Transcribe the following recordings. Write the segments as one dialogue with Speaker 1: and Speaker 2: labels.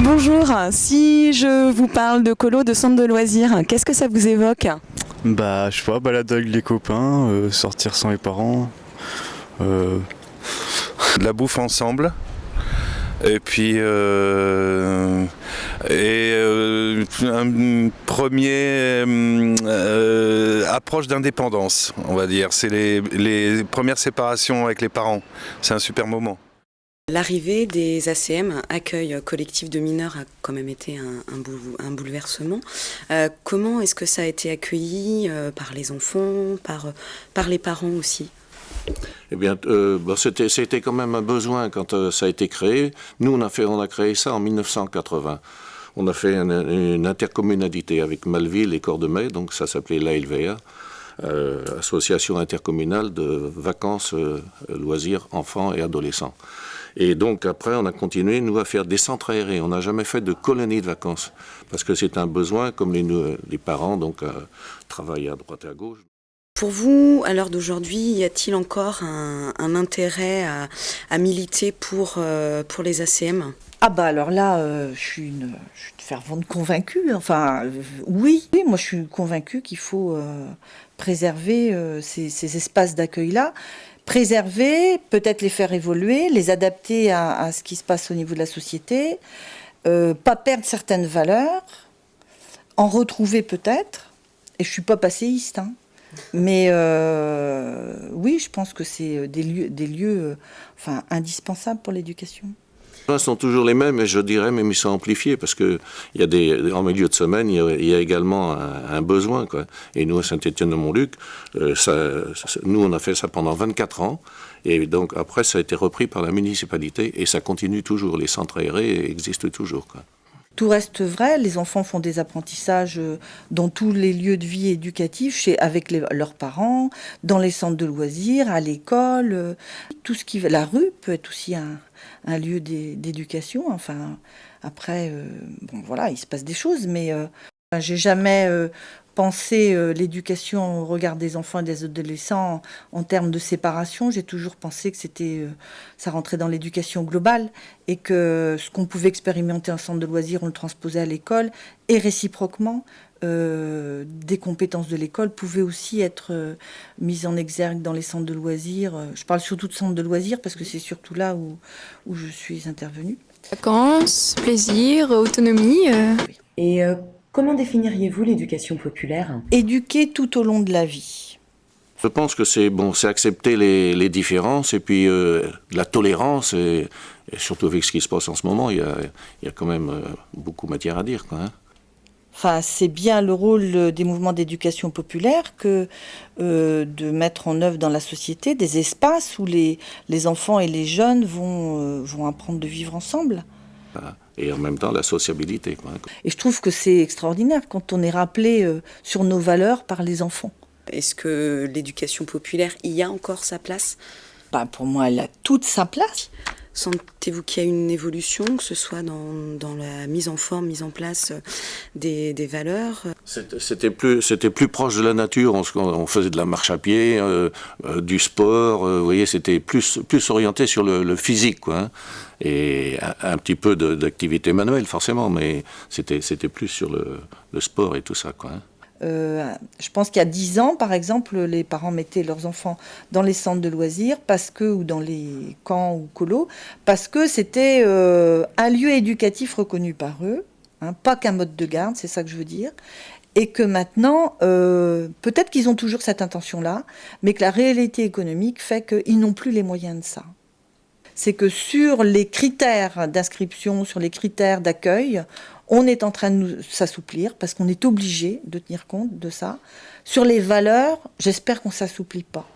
Speaker 1: Bonjour, si je vous parle de colo, de centre de loisirs, qu'est-ce que ça vous évoque?
Speaker 2: Bah, je sais pas, balade avec les copains, sortir sans les parents, euh,
Speaker 3: De la bouffe ensemble. Et puis un premier approche d'indépendance, on va dire. C'est les premières séparations avec les parents. C'est un super moment.
Speaker 4: L'arrivée des ACM, accueil collectif de mineurs, a quand même été un bouleversement. Comment est-ce que ça a été accueilli par les enfants, par les parents aussi?
Speaker 5: Eh bien, c'était quand même un besoin quand ça a été créé. Nous, on a créé ça en 1980. On a fait une intercommunalité avec Malville et Cordemais, donc ça s'appelait l'ALVA, Association intercommunale de vacances, loisirs, enfants et adolescents. Et donc après, on a continué, nous, à faire des centres aérés. On n'a jamais fait de colonies de vacances, parce que c'est un besoin, comme les parents donc, travaillent à droite et à gauche.
Speaker 4: Pour vous, à l'heure d'aujourd'hui, y a-t-il encore un intérêt à militer pour les ACM?
Speaker 6: Ah bah alors là, je suis une fervente convaincue. Enfin, oui, moi je suis convaincue qu'il faut préserver ces espaces d'accueil-là. Préserver, peut-être les faire évoluer, les adapter à ce qui se passe au niveau de la société, pas perdre certaines valeurs, en retrouver peut-être. Et je suis pas passéiste, hein. Mais oui, je pense que c'est des lieux enfin, indispensables pour l'éducation.
Speaker 5: Les sont toujours les mêmes, et je dirais même ils sont amplifiés, parce que en milieu de semaine, il y a également un besoin, quoi. Et nous, à Saint-Étienne-de-Montluc, nous, on a fait ça pendant 24 ans, et donc après, ça a été repris par la municipalité, et ça continue toujours. Les centres aérés existent toujours, quoi.
Speaker 6: Tout reste vrai, les enfants font des apprentissages dans tous les lieux de vie éducatifs, avec leurs parents, dans les centres de loisirs, à l'école. Tout ce qui va, la rue peut être aussi un lieu d'éducation. Enfin, après, bon voilà, il se passe des choses, mais j'ai jamais pensé l'éducation au regard des enfants et des adolescents en termes de séparation. J'ai toujours pensé que ça rentrait dans l'éducation globale et que ce qu'on pouvait expérimenter en centre de loisirs, on le transposait à l'école, et réciproquement, des compétences de l'école pouvaient aussi être mises en exergue dans les centres de loisirs. Je parle surtout de centres de loisirs parce que c'est surtout là où je suis intervenue.
Speaker 7: Vacances, plaisir, autonomie.
Speaker 4: Et comment définiriez-vous l'éducation populaire?
Speaker 6: Éduquer tout au long de la vie.
Speaker 5: Je pense que c'est accepter les différences, et puis la tolérance, et surtout avec ce qui se passe en ce moment, il y a quand même beaucoup de matière à dire, quoi, hein.
Speaker 6: Enfin, c'est bien le rôle des mouvements d'éducation populaire que de mettre en œuvre dans la société des espaces où les enfants et les jeunes vont apprendre de vivre ensemble.
Speaker 5: Et en même temps, la sociabilité, quoi.
Speaker 6: Et je trouve que c'est extraordinaire quand on est rappelé sur nos valeurs par les enfants.
Speaker 4: Est-ce que l'éducation populaire y a encore sa place?
Speaker 6: Ben, pour moi, elle a toute sa place.
Speaker 4: Sentez-vous qu'il y a une évolution, que ce soit dans la mise en forme, mise en place des valeurs?
Speaker 5: C'était plus proche de la nature. On faisait de la marche à pied, du sport. Vous voyez, c'était plus orienté sur le physique, quoi, hein. Et un petit peu d'activité manuelle, forcément, mais c'était plus sur le sport et tout ça, quoi, hein.
Speaker 6: Je pense qu'il y a 10 ans, par exemple, les parents mettaient leurs enfants dans les centres de loisirs ou dans les camps ou colos, parce que c'était un lieu éducatif reconnu par eux, hein, pas qu'un mode de garde, c'est ça que je veux dire. Et que maintenant, peut-être qu'ils ont toujours cette intention-là, mais que la réalité économique fait qu'ils n'ont plus les moyens de ça. C'est que sur les critères d'inscription, sur les critères d'accueil, on est en train de s'assouplir parce qu'on est obligé de tenir compte de ça. Sur les valeurs, j'espère qu'on ne s'assouplit pas.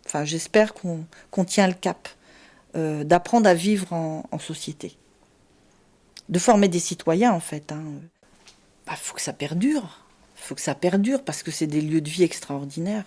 Speaker 6: Enfin, j'espère qu'on tient le cap d'apprendre à vivre en société. De former des citoyens, en fait, hein. Bah, faut que ça perdure. Faut que ça perdure parce que c'est des lieux de vie extraordinaires.